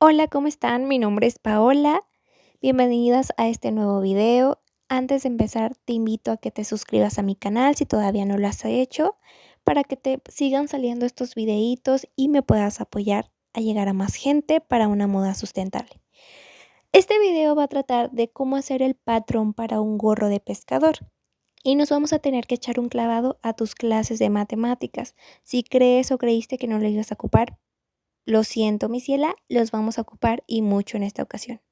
Hola, ¿cómo están? Mi nombre es Paola. Bienvenidas a este nuevo video. Antes de empezar, te invito a que te suscribas a mi canal si todavía no lo has hecho, para que te sigan saliendo estos videitos y me puedas apoyar a llegar a más gente para una moda sustentable. Este video va a tratar de cómo hacer el patrón para un gorro de pescador. Y nos vamos a tener que echar un clavado a tus clases de matemáticas. Si crees o creíste que no lo ibas a ocupar, lo siento, mi ciela, los vamos a ocupar y mucho en esta ocasión.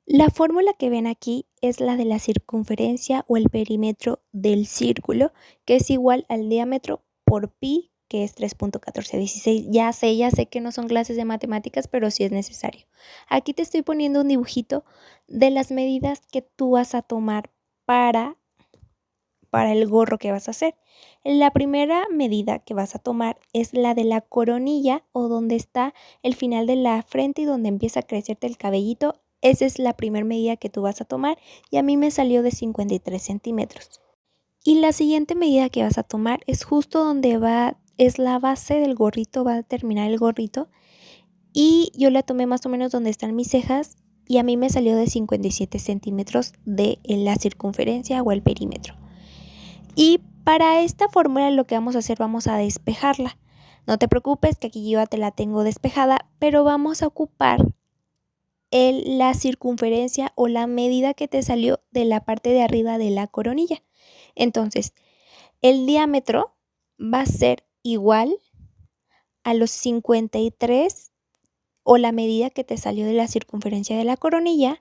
La fórmula que ven aquí es la de la circunferencia o el perímetro del círculo, que es igual al diámetro por pi, que es 3.1416. Ya sé que no son clases de matemáticas, pero sí es necesario. Aquí te estoy poniendo un dibujito de las medidas que tú vas a tomar para el gorro que vas a hacer. La primera medida que vas a tomar es la de la coronilla o donde está el final de la frente y donde empieza a crecerte el cabellito. Esa es la primera medida que tú vas a tomar y a mí me salió de 53 centímetros. Y la siguiente medida que vas a tomar es justo donde es la base del gorrito, va a terminar el gorrito. Y yo la tomé más o menos donde están mis cejas y a mí me salió de 57 centímetros de la circunferencia o el perímetro. Y para esta fórmula lo que vamos a hacer, vamos a despejarla. No te preocupes que aquí yo ya te la tengo despejada, pero vamos a ocupar la circunferencia o la medida que te salió de la parte de arriba de la coronilla. Entonces, el diámetro va a ser igual a los 53 o la medida que te salió de la circunferencia de la coronilla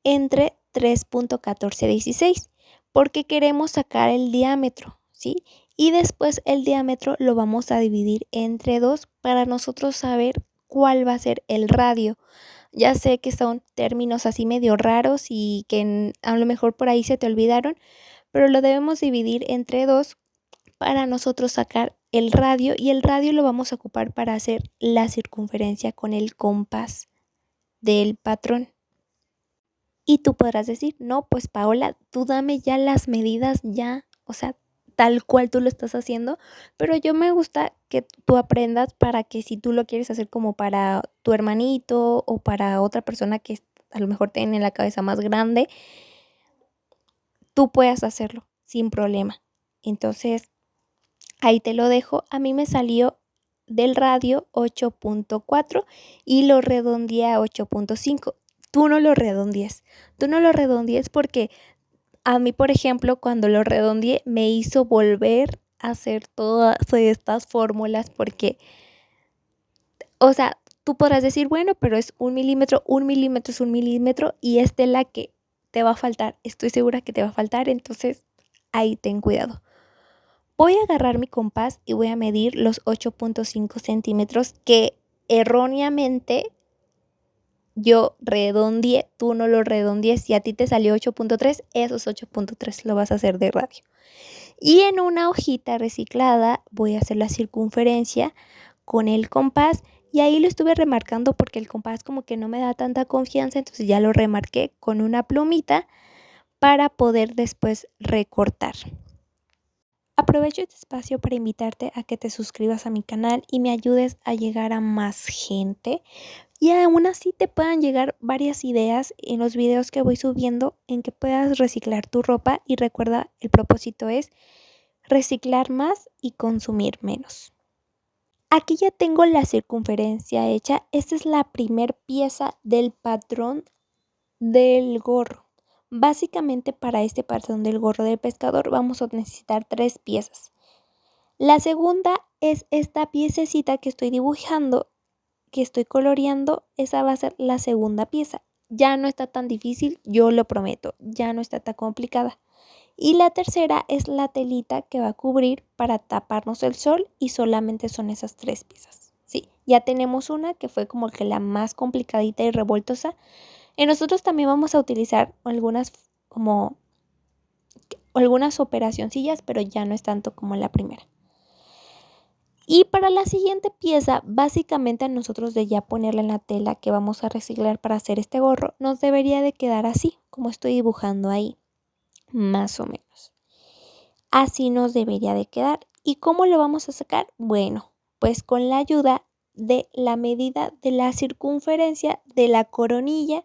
entre 3.1416, porque queremos sacar el diámetro, ¿sí? Y después el diámetro lo vamos a dividir entre 2 para nosotros saber cuál va a ser el radio. Ya sé que son términos así medio raros y que a lo mejor por ahí se te olvidaron, pero lo debemos dividir entre 2 para nosotros sacar el radio, y el radio lo vamos a ocupar para hacer la circunferencia con el compás del patrón. Y tú podrás decir, no, pues Paola, tú dame ya las medidas ya, o sea, tal cual tú lo estás haciendo, pero yo me gusta que tú aprendas para que si tú lo quieres hacer como para tu hermanito o para otra persona que a lo mejor tiene la cabeza más grande, tú puedas hacerlo sin problema. Entonces, ahí te lo dejo. A mí me salió del radio 8.4 y lo redondeé a 8.5. Tú no lo redondees. Tú no lo redondees porque a mí, por ejemplo, cuando lo redondeé me hizo volver a hacer todas estas fórmulas porque, o sea, tú podrás decir, bueno, pero es 1 milímetro, 1 milímetro es 1 milímetro y es de la que te va a faltar. Estoy segura que te va a faltar, entonces ahí ten cuidado. Voy a agarrar mi compás y voy a medir los 8.5 centímetros que erróneamente yo redondeé, tú no lo redondees. Si a ti te salió 8.3, esos 8.3 lo vas a hacer de radio. Y en una hojita reciclada voy a hacer la circunferencia con el compás y ahí lo estuve remarcando porque el compás como que no me da tanta confianza, entonces ya lo remarqué con una plumita para poder después recortar. Aprovecho este espacio para invitarte a que te suscribas a mi canal y me ayudes a llegar a más gente y aún así te puedan llegar varias ideas en los videos que voy subiendo en que puedas reciclar tu ropa. Y recuerda, el propósito es reciclar más y consumir menos. Aquí ya tengo la circunferencia hecha. Esta es la primer pieza del patrón del gorro. Básicamente para este patrón del gorro del pescador vamos a necesitar 3 piezas. La segunda es esta piececita que estoy dibujando, que estoy coloreando. Esa va a ser la segunda pieza. Ya no está tan difícil, yo lo prometo, ya no está tan complicada. Y la tercera es la telita que va a cubrir para taparnos el sol y solamente son esas 3 piezas. Sí, ya tenemos una que fue como que la más complicadita y revoltosa. Y nosotros también vamos a utilizar algunas operacioncillas, pero ya no es tanto como la primera. Y para la siguiente pieza, básicamente a nosotros de ya ponerla en la tela que vamos a reciclar para hacer este gorro, nos debería de quedar así, como estoy dibujando ahí, más o menos. Así nos debería de quedar. ¿Y cómo lo vamos a sacar? Bueno, pues con la ayuda de la medida de la circunferencia de la coronilla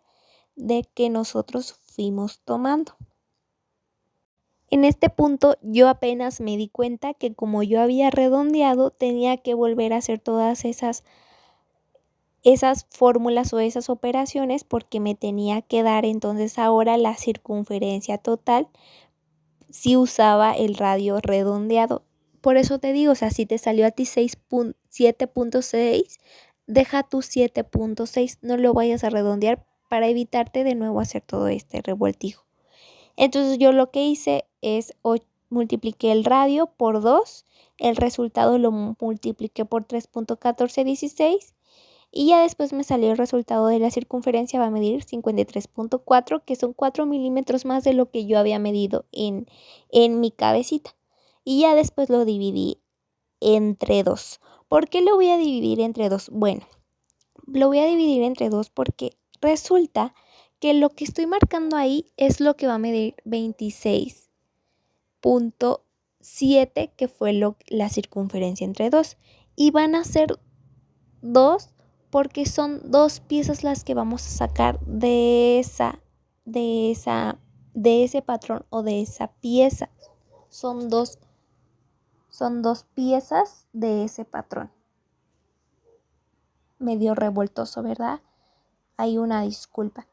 de que nosotros fuimos tomando. En este punto yo apenas me di cuenta que como yo había redondeado, tenía que volver a hacer todas esas fórmulas o esas operaciones porque me tenía que dar entonces ahora la circunferencia total si usaba el radio redondeado. Por eso te digo, o sea, si te salió a ti 7.6, deja tu 7.6, no lo vayas a redondear para evitarte de nuevo hacer todo este revoltijo. Entonces yo lo que hice es multipliqué el radio por 2, el resultado lo multipliqué por 3.1416 y ya después me salió el resultado de la circunferencia, va a medir 53.4, que son 4 milímetros más de lo que yo había medido en mi cabecita. Y ya después lo dividí entre 2. ¿Por qué lo voy a dividir entre 2? Bueno, lo voy a dividir entre 2 porque resulta que lo que estoy marcando ahí es lo que va a medir 26.7, que fue la circunferencia entre 2. Y van a ser 2 porque son 2 piezas las que vamos a sacar de ese patrón o de esa pieza. Son dos piezas de ese patrón. Medio revoltoso, ¿verdad? Hay una disculpa.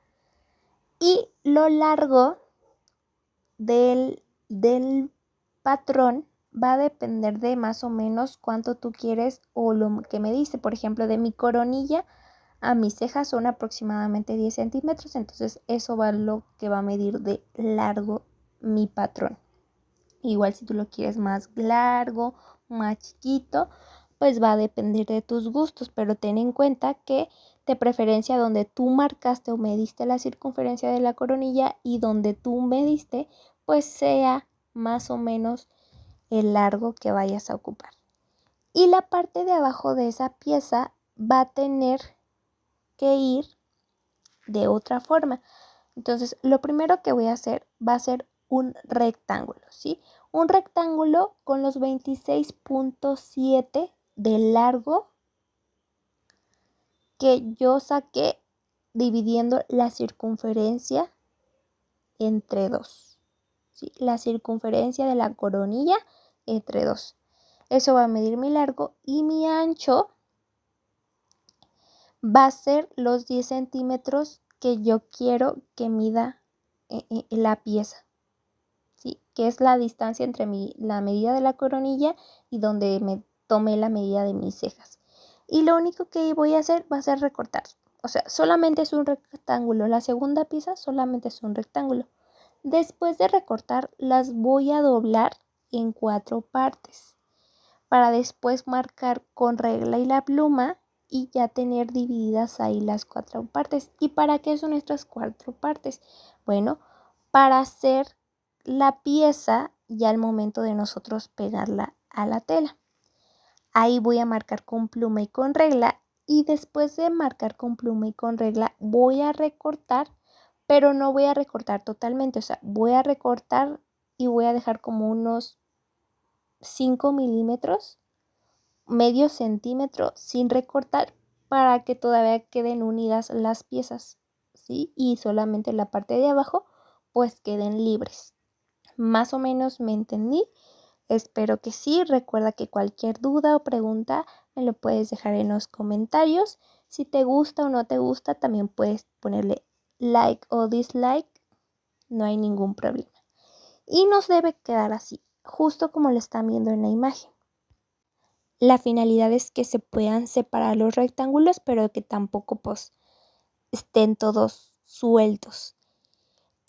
Y lo largo del patrón va a depender de más o menos cuánto tú quieres o lo que me dice. Por ejemplo, de mi coronilla a mis cejas son aproximadamente 10 centímetros. Entonces eso va lo que va a medir de largo mi patrón. Igual si tú lo quieres más largo, más chiquito, pues va a depender de tus gustos, pero ten en cuenta que de preferencia donde tú marcaste o mediste la circunferencia de la coronilla y donde tú mediste, pues sea más o menos el largo que vayas a ocupar. Y la parte de abajo de esa pieza va a tener que ir de otra forma. Entonces, lo primero que voy a hacer va a ser un rectángulo, ¿sí? Un rectángulo con los 26.7 de largo que yo saqué dividiendo la circunferencia entre 2, ¿sí? La circunferencia de la coronilla entre 2. Eso va a medir mi largo y mi ancho va a ser los 10 centímetros que yo quiero que mida la pieza. ¿Sí? Que es la distancia entre la medida de la coronilla y donde me tomé la medida de mis cejas. Y lo único que voy a hacer va a ser recortar. O sea, solamente es un rectángulo. La segunda pieza solamente es un rectángulo. Después de recortar, las voy a doblar en 4 partes para después marcar con regla y la pluma y ya tener divididas ahí las 4 partes. ¿Y para qué son estas 4 partes? Bueno, para hacer la pieza ya al momento de nosotros pegarla a la tela. Ahí voy a marcar con pluma y con regla y después de marcar con pluma y con regla voy a recortar, pero no voy a recortar totalmente, o sea, voy a recortar y voy a dejar como unos 5 milímetros, medio centímetro sin recortar para que todavía queden unidas las piezas, ¿sí? Y solamente la parte de abajo pues queden libres. Más o menos me entendí. Espero que sí. Recuerda que cualquier duda o pregunta me lo puedes dejar en los comentarios. Si te gusta o no te gusta, también puedes ponerle like o dislike. No hay ningún problema. Y nos debe quedar así, justo como lo están viendo en la imagen. La finalidad es que se puedan separar los rectángulos, pero que tampoco pues estén todos sueltos.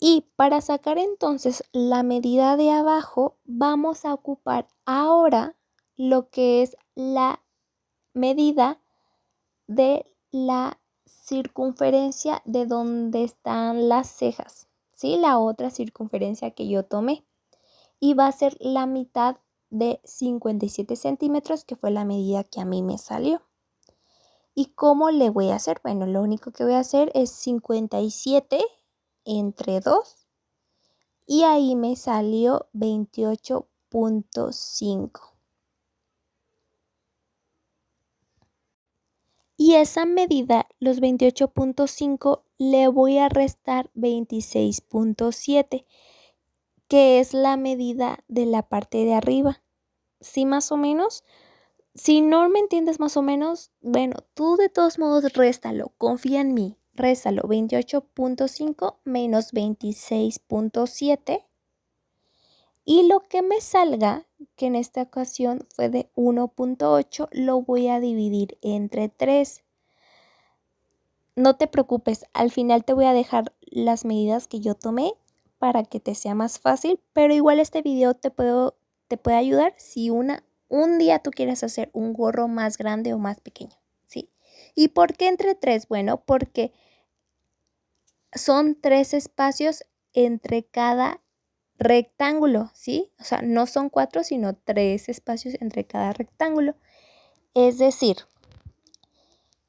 Y para sacar entonces la medida de abajo, vamos a ocupar ahora lo que es la medida de la circunferencia de donde están las cejas, ¿sí? La otra circunferencia que yo tomé. Y va a ser la mitad de 57 centímetros, que fue la medida que a mí me salió. ¿Y cómo le voy a hacer? Bueno, lo único que voy a hacer es 57 entre 2 y ahí me salió 28.5. Y esa medida, los 28.5, le voy a restar 26.7, que es la medida de la parte de arriba. ¿Sí, más o menos? Si no me entiendes más o menos, bueno, tú de todos modos réstalo, confía en mí. Réstalo, 28.5 menos 26.7. Y lo que me salga, que en esta ocasión fue de 1.8, lo voy a dividir entre 3. No te preocupes, al final te voy a dejar las medidas que yo tomé para que te sea más fácil, pero igual este video te puede ayudar si un día tú quieres hacer un gorro más grande o más pequeño, ¿sí? ¿Y por qué entre 3? Bueno, porque son 3 espacios entre cada rectángulo, ¿sí? O sea, no son 4, sino 3 espacios entre cada rectángulo. Es decir,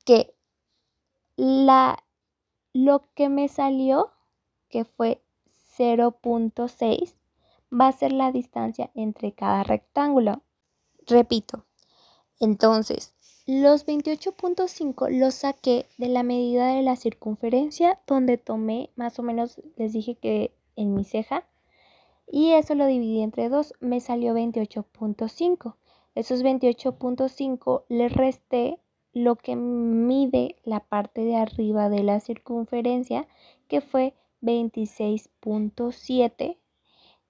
que lo que me salió, que fue 0.6, va a ser la distancia entre cada rectángulo. Repito, entonces, los 28.5 los saqué de la medida de la circunferencia, donde tomé más o menos, les dije que en mi ceja, y eso lo dividí entre 2, me salió 28.5. Esos 28.5 le resté lo que mide la parte de arriba de la circunferencia, que fue 26.7.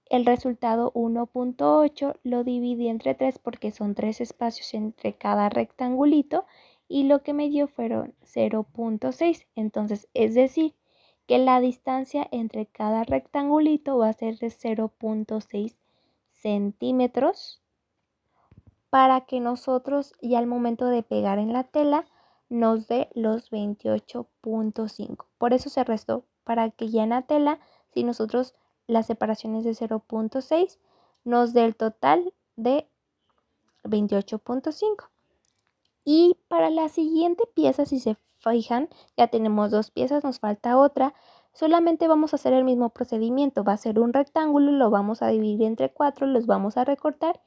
El resultado 1.8 lo dividí entre 3 porque son 3 espacios entre cada rectangulito, y lo que me dio fueron 0.6. Entonces, es decir, que la distancia entre cada rectangulito va a ser de 0.6 centímetros, para que nosotros ya al momento de pegar en la tela nos dé los 28.5. Por eso se restó, para que ya en la tela, si nosotros las separaciones de 0.6, nos dé el total de 28.5. Y para la siguiente pieza, si se fijan, ya tenemos 2 piezas, nos falta otra. Solamente vamos a hacer el mismo procedimiento. Va a ser un rectángulo, lo vamos a dividir entre 4, los vamos a recortar.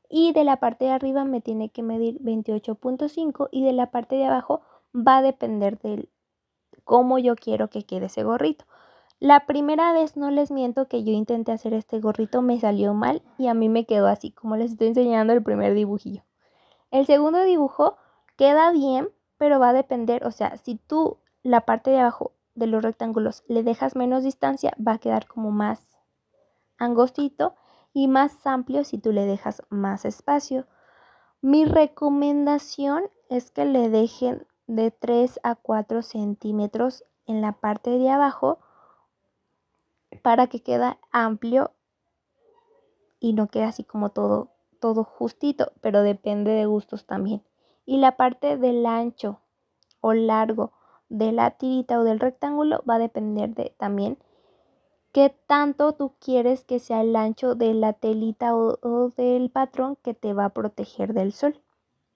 Y de la parte de arriba me tiene que medir 28.5, y de la parte de abajo va a depender de cómo yo quiero que quede ese gorrito. La primera vez, no les miento, que yo intenté hacer este gorrito, me salió mal y a mí me quedó así, como les estoy enseñando el primer dibujillo. El segundo dibujo queda bien, pero va a depender, o sea, si tú la parte de abajo de los rectángulos le dejas menos distancia, va a quedar como más angostito, y más amplio si tú le dejas más espacio. Mi recomendación es que le dejen de 3 a 4 centímetros en la parte de abajo, para que quede amplio y no quede así como todo justito, pero depende de gustos también. Y la parte del ancho o largo de la tirita o del rectángulo va a depender de también qué tanto tú quieres que sea el ancho de la telita o del patrón que te va a proteger del sol.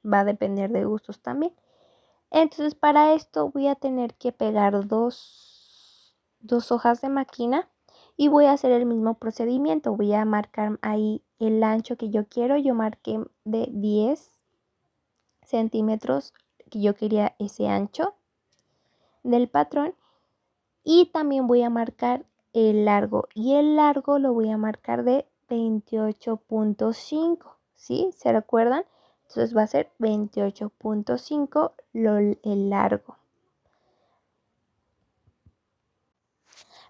Va a depender de gustos también. Entonces, para esto voy a tener que pegar dos hojas de máquina, y voy a hacer el mismo procedimiento. Voy a marcar ahí el ancho que yo quiero. Yo marqué de 10 centímetros, que yo quería ese ancho del patrón, y también voy a marcar el largo, y el largo lo voy a marcar de 28.5, ¿sí? ¿Se recuerdan? Entonces va a ser 28.5 el largo.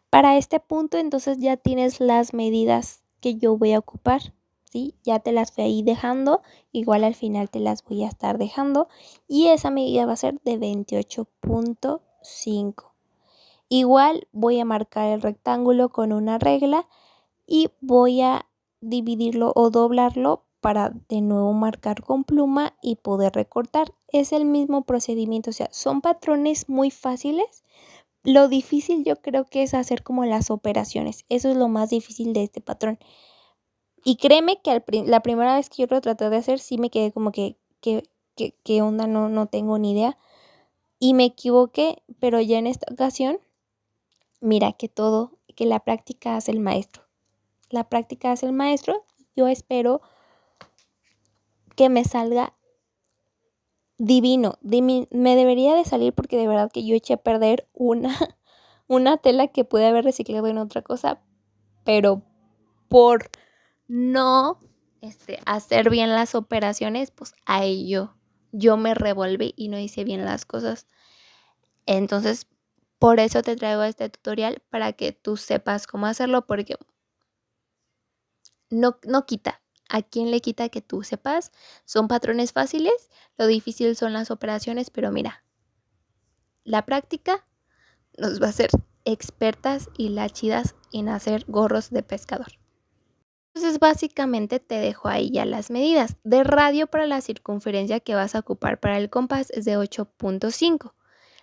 Para este punto, entonces ya tienes las medidas que yo voy a ocupar, ¿sí? Ya te las fui ahí dejando, igual al final te las voy a estar dejando, y esa medida va a ser de 28.5. Igual voy a marcar el rectángulo con una regla y voy a dividirlo o doblarlo para de nuevo marcar con pluma y poder recortar. Es el mismo procedimiento, o sea, son patrones muy fáciles. Lo difícil yo creo que es hacer como las operaciones. Eso es lo más difícil de este patrón. Y créeme que la primera vez que yo lo traté de hacer, sí me quedé como que ¿qué onda? No tengo ni idea. Y me equivoqué, pero ya en esta ocasión, mira que la práctica hace el maestro. La práctica hace el maestro. Yo espero que me salga divino, me debería de salir porque de verdad que yo eché a perder una una tela que pude haber reciclado en otra cosa, pero por no, hacer bien las operaciones, pues ahí yo me revolví y no hice bien las cosas. Entonces, por eso te traigo este tutorial para que tú sepas cómo hacerlo, porque no quita. ¿A quién le quita que tú sepas? Son patrones fáciles, lo difícil son las operaciones, pero mira, la práctica nos va a hacer expertas y lachidas en hacer gorros de pescador. Entonces, básicamente te dejo ahí ya las medidas. De radio para la circunferencia que vas a ocupar para el compás es de 8.5.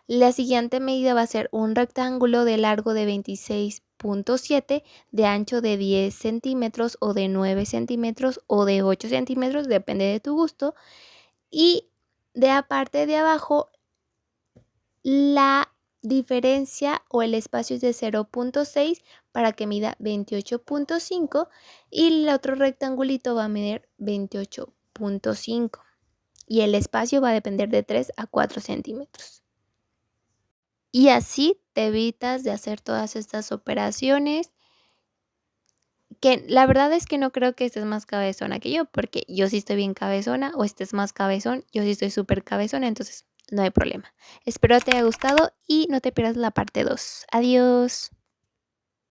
La siguiente medida va a ser un rectángulo de largo de 26.7, de ancho de 10 centímetros o de 9 centímetros o de 8 centímetros, depende de tu gusto. Y de la parte de abajo, la diferencia o el espacio es de 0.6 para que mida 28.5 y el otro rectangulito va a medir 28.5 y el espacio va a depender de 3 a 4 centímetros. Y así te evitas de hacer todas estas operaciones, que la verdad es que no creo que estés más cabezona que yo, porque yo sí estoy bien cabezona, o estés más cabezón, yo sí estoy súper cabezona, entonces no hay problema. Espero te haya gustado y no te pierdas la parte 2. Adiós.